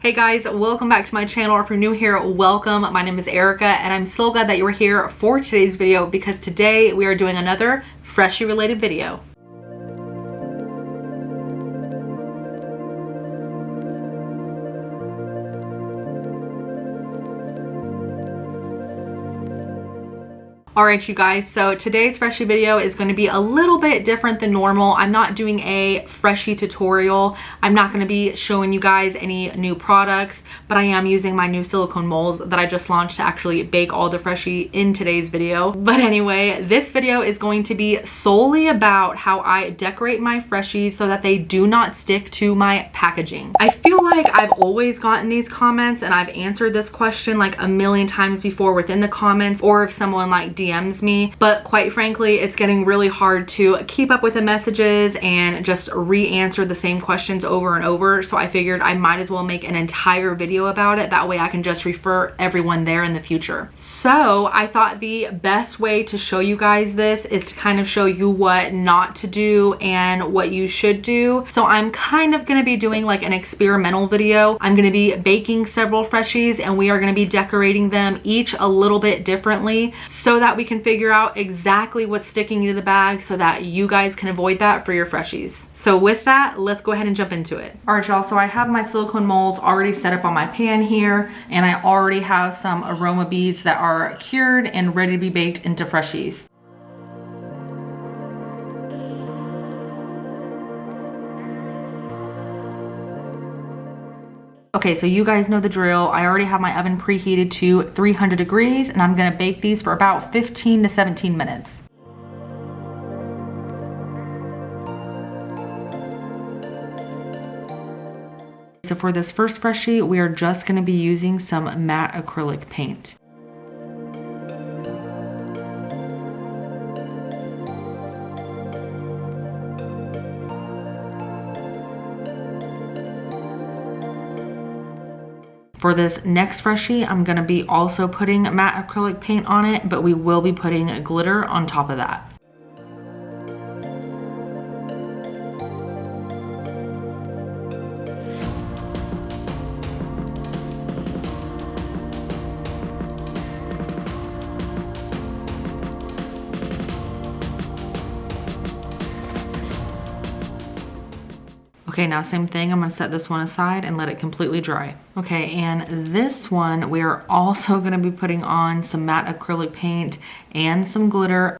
Hey guys, welcome back to my channel. If you're new here, welcome. My name is Erica and I'm so glad that you are here for today's video because today we are doing another Freshie related video. Alright you guys, so today's Freshie video is going to be a little bit different than normal. I'm not doing a Freshie tutorial. I'm not going to be showing you guys any new products, but I am using my new silicone molds that I just launched to actually bake all the Freshie in today's video. But anyway, this video is going to be solely about how I decorate my Freshies so that they do not stick to my packaging. I feel like I've always gotten these comments and I've answered this question like a million times before within the comments, or if someone like DMs me, but quite frankly it's getting really hard to keep up with the messages and just re-answer the same questions over and over, so I figured I might as well make an entire video about it. That way I can just refer everyone there in the future. So I thought the best way to show you guys this is to kind of show you what not to do and what you should do. So I'm kind of going to be doing like an experimental video. I'm going to be baking several Freshies and we are going to be decorating them each a little bit differently so that we can figure out exactly what's sticking to the bag so that you guys can avoid that for your Freshies. So with that, let's go ahead and jump into it. All right, y'all, so I have my silicone molds already set up on my pan here, and I already have some aroma beads that are cured and ready to be baked into Freshies. Okay, so you guys know the drill. I already have my oven preheated to 300 degrees and I'm gonna bake these for about 15 to 17 minutes. So for this first Freshie, we are just gonna be using some matte acrylic paint. For this next Freshie, I'm going to be also putting matte acrylic paint on it, but we will be putting glitter on top of that. Okay, now same thing, I'm gonna set this one aside and let it completely dry. Okay, and this one, we are also gonna be putting on some matte acrylic paint and some glitter.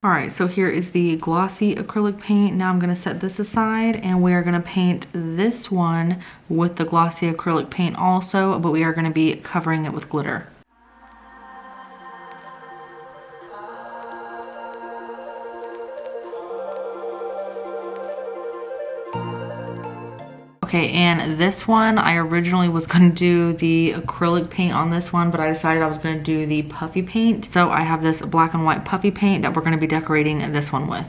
All right, so here is the glossy acrylic paint. Now I'm gonna set this aside and we are gonna paint this one with the glossy acrylic paint also, but we are gonna be covering it with glitter. Okay, and this one, I originally was gonna do the acrylic paint on this one, but I decided I was gonna do the puffy paint. So I have this black and white puffy paint that we're gonna be decorating this one with.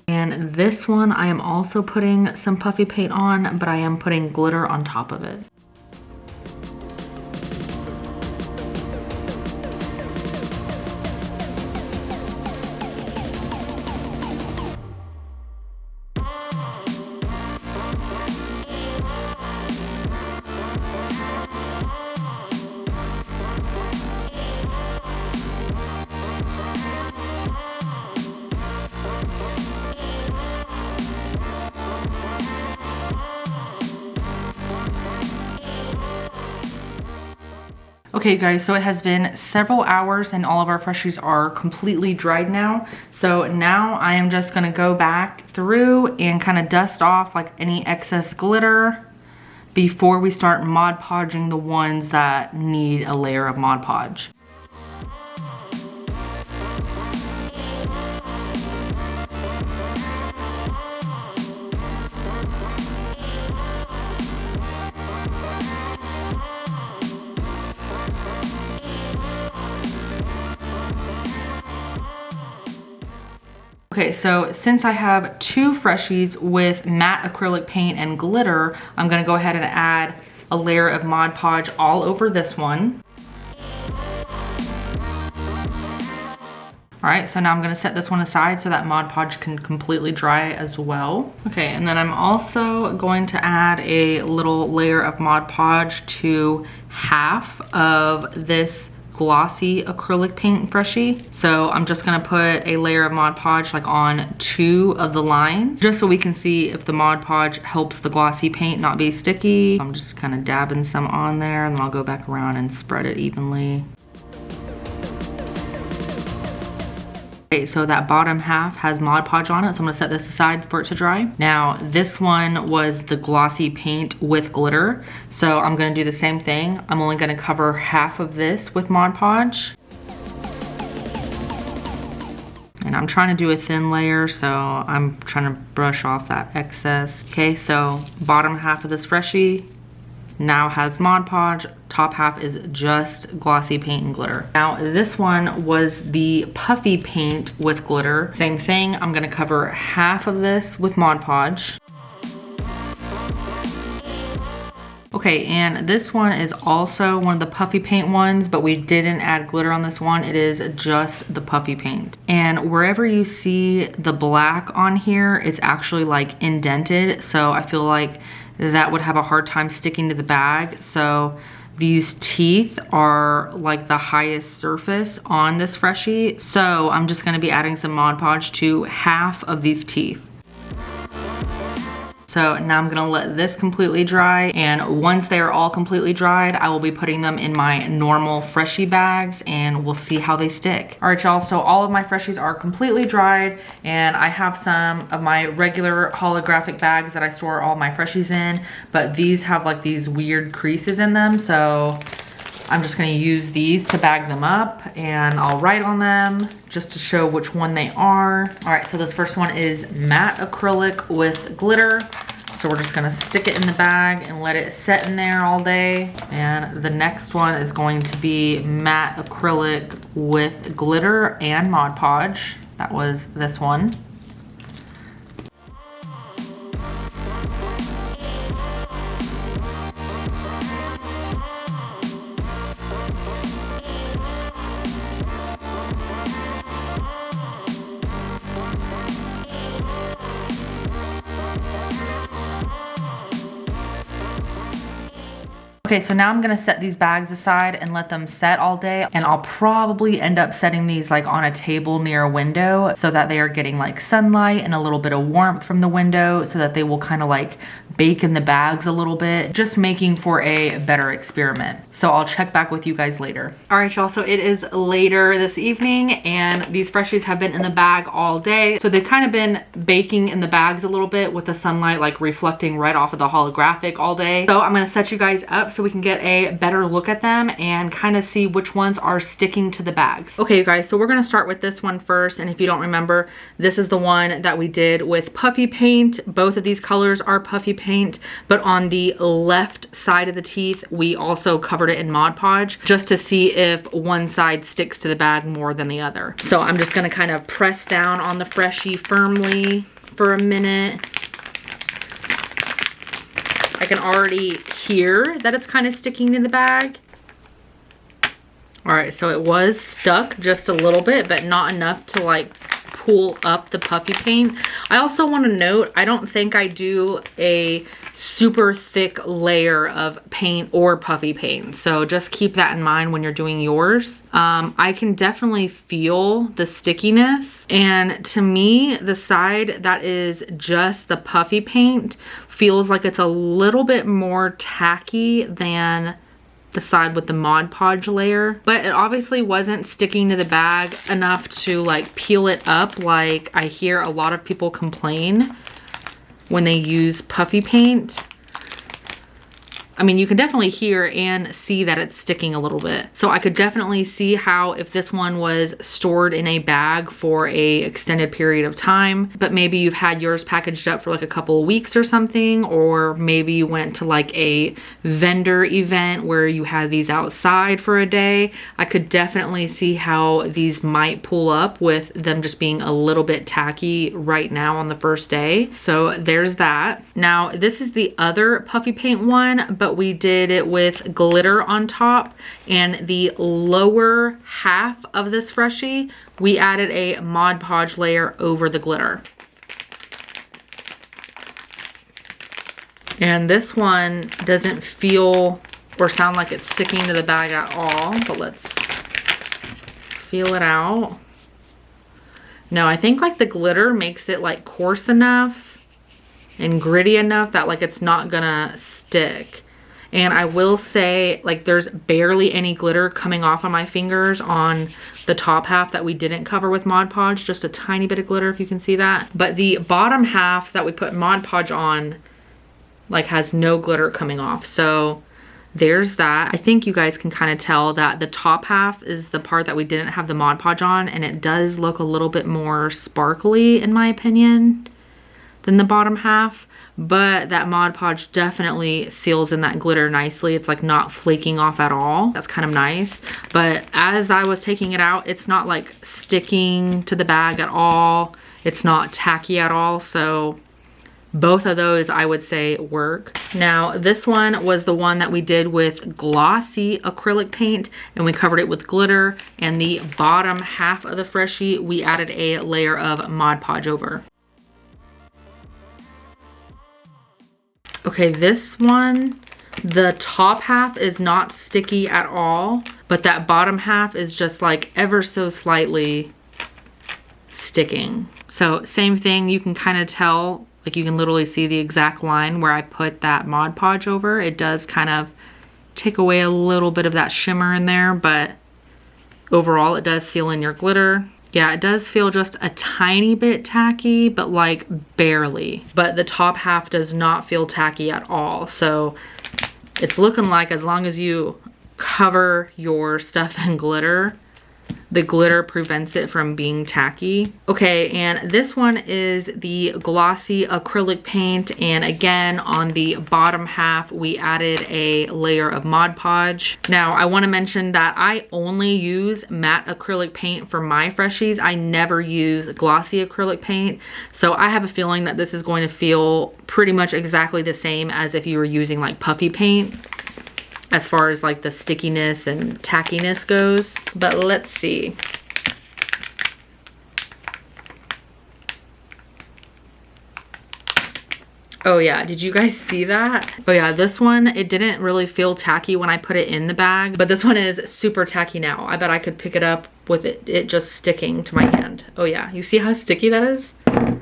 And this one I am also putting some puffy paint on, but I am putting glitter on top of it. Okay guys, so it has been several hours and all of our Freshies are completely dried now. So now I am just gonna go back through and kind of dust off like any excess glitter before we start Mod Podging the ones that need a layer of Mod Podge. Okay, so since I have 2 Freshies with matte acrylic paint and glitter, I'm gonna go ahead and add a layer of Mod Podge all over this one. All right, so now I'm gonna set this one aside so that Mod Podge can completely dry as well. Okay, and then I'm also going to add a little layer of Mod Podge to half of this glossy acrylic paint Freshie. So I'm just gonna put a layer of Mod Podge like on 2 of the lines, just so we can see if the Mod Podge helps the glossy paint not be sticky. I'm just kind of dabbing some on there, and then I'll go back around and spread it evenly. Okay, so that bottom half has Mod Podge on it, so I'm gonna set this aside for it to dry. Now, this one was the glossy paint with glitter, so I'm gonna do the same thing. I'm only gonna cover half of this with Mod Podge. And I'm trying to do a thin layer, so I'm trying to brush off that excess. Okay, so bottom half of this Freshie now has Mod Podge. Top half is just glossy paint and glitter. Now this one was the puffy paint with glitter. Same thing, I'm gonna cover half of this with Mod Podge. Okay, and this one is also one of the puffy paint ones, but we didn't add glitter on this one. It is just the puffy paint. And wherever you see the black on here, it's actually like indented. So I feel like that would have a hard time sticking to the bag. So these teeth are like the highest surface on this Freshie. So I'm just gonna be adding some Mod Podge to half of these teeth. So now I'm gonna let this completely dry, and once they are all completely dried, I will be putting them in my normal Freshie bags and we'll see how they stick. All right, y'all, so all of my Freshies are completely dried, and I have some of my regular holographic bags that I store all my Freshies in, but these have like these weird creases in them, so I'm just gonna use these to bag them up, and I'll write on them just to show which one they are. All right, so this first one is matte acrylic with glitter. So we're just gonna stick it in the bag and let it set in there all day. And the next one is going to be matte acrylic with glitter and Mod Podge. That was this one. Okay, so now I'm gonna set these bags aside and let them set all day, and I'll probably end up setting these like on a table near a window so that they are getting like sunlight and a little bit of warmth from the window, so that they will kind of like bake in the bags a little bit, just making for a better experiment. So I'll check back with you guys later. All right, y'all, so it is later this evening and these Freshies have been in the bag all day. So they've kind of been baking in the bags a little bit with the sunlight like reflecting right off of the holographic all day. So I'm gonna set you guys up so we can get a better look at them and kind of see which ones are sticking to the bags. Okay, you guys, so we're gonna start with this one first, and if you don't remember, this is the one that we did with puffy paint. Both of these colors are puffy paint, but on the left side of the teeth, we also covered it in Mod Podge just to see if one side sticks to the bag more than the other. So I'm just gonna kind of press down on the Freshie firmly for a minute. I can already hear that it's kind of sticking to the bag. All right, so it was stuck just a little bit, but not enough to like pull up the puffy paint. I also want to note, I don't think I do a super thick layer of paint or puffy paint. So just keep that in mind when you're doing yours. I can definitely feel the stickiness. And to me, the side that is just the puffy paint feels like it's a little bit more tacky than the side with the Mod Podge layer, but it obviously wasn't sticking to the bag enough to like peel it up like I hear a lot of people complain when they use puffy paint. I mean, you can definitely hear and see that it's sticking a little bit. So I could definitely see how if this one was stored in a bag for a extended period of time, but maybe you've had yours packaged up for like a couple of weeks or something, or maybe you went to like a vendor event where you had these outside for a day. I could definitely see how these might pull up with them just being a little bit tacky right now on the first day. So there's that. Now, this is the other puffy paint one, but we did it with glitter on top, and the lower half of this Freshie, we added a Mod Podge layer over the glitter. And this one doesn't feel or sound like it's sticking to the bag at all, but let's feel it out. No, I think like the glitter makes it like coarse enough and gritty enough that like it's not gonna stick. And I will say, like, there's barely any glitter coming off on my fingers on the top half that we didn't cover with Mod Podge. Just a tiny bit of glitter, if you can see that. But the bottom half that we put Mod Podge on, like, has no glitter coming off. So there's that. I think you guys can kind of tell that the top half is the part that we didn't have the Mod Podge on, and it does look a little bit more sparkly, in my opinion, than the bottom half. But that Mod Podge definitely seals in that glitter nicely. It's like not flaking off at all. That's kind of nice. But as I was taking it out, it's not like sticking to the bag at all. It's not tacky at all. So both of those I would say work. Now this one was the one that we did with glossy acrylic paint, and we covered it with glitter, and the bottom half of the Freshie we added a layer of Mod Podge over. Okay, this one, the top half is not sticky at all, but that bottom half is just like ever so slightly sticking. So same thing, you can kind of tell, like you can literally see the exact line where I put that Mod Podge over. It does kind of take away a little bit of that shimmer in there, but overall it does seal in your glitter. Yeah, it does feel just a tiny bit tacky, but like barely. But the top half does not feel tacky at all. So it's looking like as long as you cover your stuff in glitter, the glitter prevents it from being tacky. Okay, and this one is the glossy acrylic paint, and again on the bottom half we added a layer of Mod Podge. Now I want to mention that I only use matte acrylic paint for my Freshies. I never use glossy acrylic paint, so I have a feeling that this is going to feel pretty much exactly the same as if you were using like puffy paint, as far as like the stickiness and tackiness goes. But let's see. Oh yeah, did you guys see that? Oh yeah, this one, it didn't really feel tacky when I put it in the bag, but this one is super tacky now. I bet I could pick it up with it just sticking to my hand. Oh yeah, you see how sticky that is?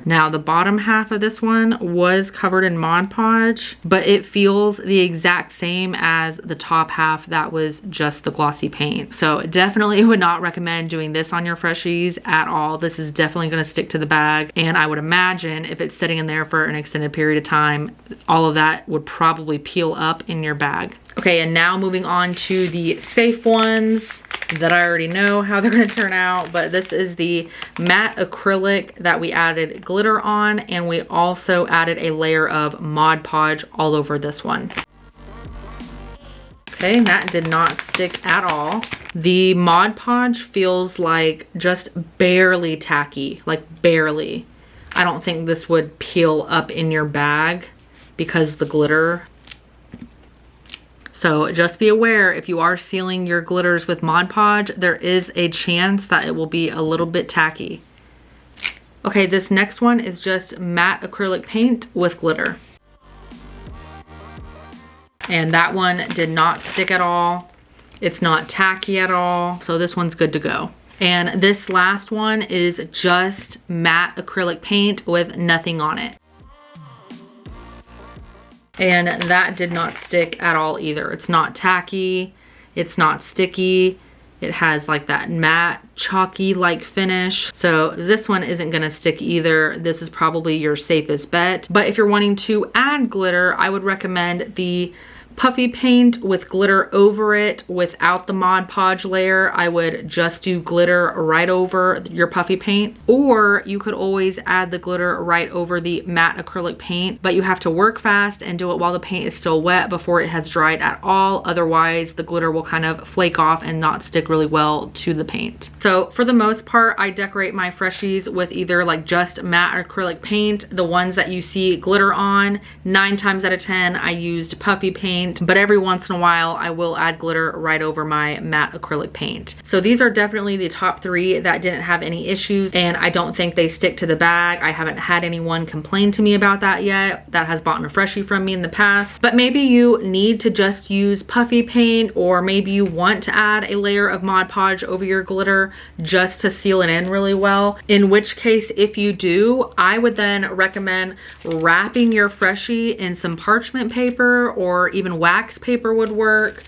Now the bottom half of this one was covered in Mod Podge, but it feels the exact same as the top half that was just the glossy paint. So definitely would not recommend doing this on your Freshies at all. This is definitely going to stick to the bag, and I would imagine if it's sitting in there for an extended period of time, all of that would probably peel up in your bag. Okay, and now moving on to the safe ones that I already know how they're going to turn out, but this is the matte acrylic that we added glitter on, and we also added a layer of Mod Podge all over this one. Okay, that did not stick at all. The Mod Podge feels like just barely tacky, like barely. I don't think this would peel up in your bag because the glitter. So just be aware, if you are sealing your glitters with Mod Podge, there is a chance that it will be a little bit tacky. Okay, this next one is just matte acrylic paint with glitter. And that one did not stick at all. It's not tacky at all. So this one's good to go. And this last one is just matte acrylic paint with nothing on it. And that did not stick at all either. It's not tacky. It's not sticky. It has like that matte, chalky like finish. So this one isn't gonna stick either. This is probably your safest bet. But if you're wanting to add glitter, I would recommend the puffy paint with glitter over it without the Mod Podge layer. I would just do glitter right over your puffy paint, or you could always add the glitter right over the matte acrylic paint, but you have to work fast and do it while the paint is still wet before it has dried at all. Otherwise the glitter will kind of flake off and not stick really well to the paint. So for the most part, I decorate my Freshies with either like just matte acrylic paint, the ones that you see glitter on. 9 times out of 10 I used puffy paint, but every once in a while I will add glitter right over my matte acrylic paint. So these are definitely the top 3 that didn't have any issues, and I don't think they stick to the bag. I haven't had anyone complain to me about that yet that has bought a Freshie from me in the past. But maybe you need to just use puffy paint, or maybe you want to add a layer of Mod Podge over your glitter just to seal it in really well. In which case, if you do, I would then recommend wrapping your Freshie in some parchment paper, or even wax paper would work.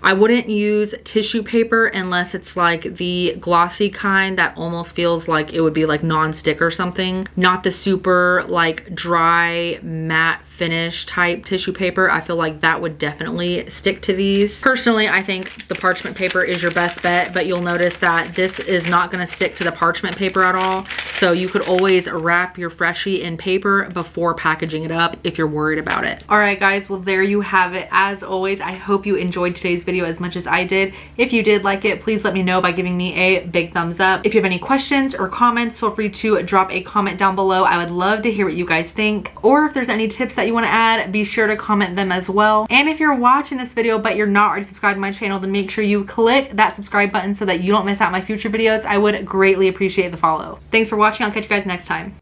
I wouldn't use tissue paper unless it's like the glossy kind that almost feels like it would be like non-stick or something. Not the super like dry matte finish type tissue paper. I feel like that would definitely stick to these. Personally, I think the parchment paper is your best bet, but you'll notice that this is not going to stick to the parchment paper at all. So you could always wrap your Freshie in paper before packaging it up if you're worried about it. All right, guys, well, there you have it. As always, I hope you enjoyed today's video as much as I did. If you did like it, please let me know by giving me a big thumbs up. If you have any questions or comments, feel free to drop a comment down below. I would love to hear what you guys think. Or if there's any tips that you want to add, be sure to comment them as well. And if you're watching this video but you're not already subscribed to my channel, then make sure you click that subscribe button so that you don't miss out on my future videos. I would greatly appreciate the follow. Thanks for watching. I'll catch you guys next time.